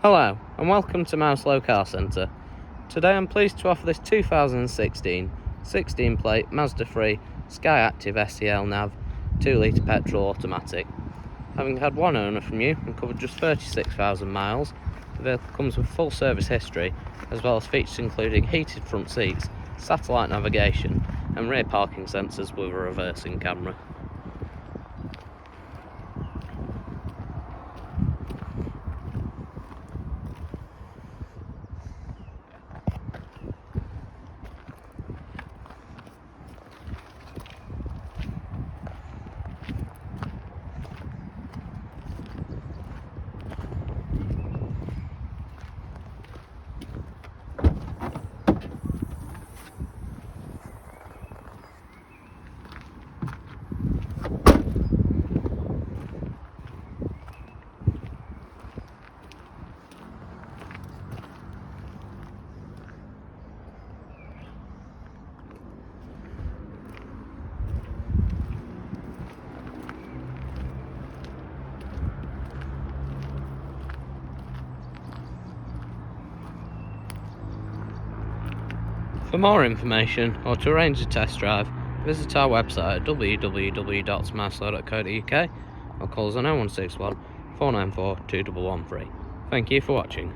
Hello and welcome to Mouselow Car Centre. Today I'm pleased to offer this 2016 16 plate Mazda 3 SKYACTIV SEL nav 2 litre petrol automatic. Having had one owner from you and covered just 36,000 miles, the vehicle comes with full service history as well as features including heated front seats, satellite navigation and rear parking sensors with a reversing camera. For more information or to arrange a test drive, visit our website at www.smartlow.co.uk or call us on 0161 494 2113. Thank you for watching.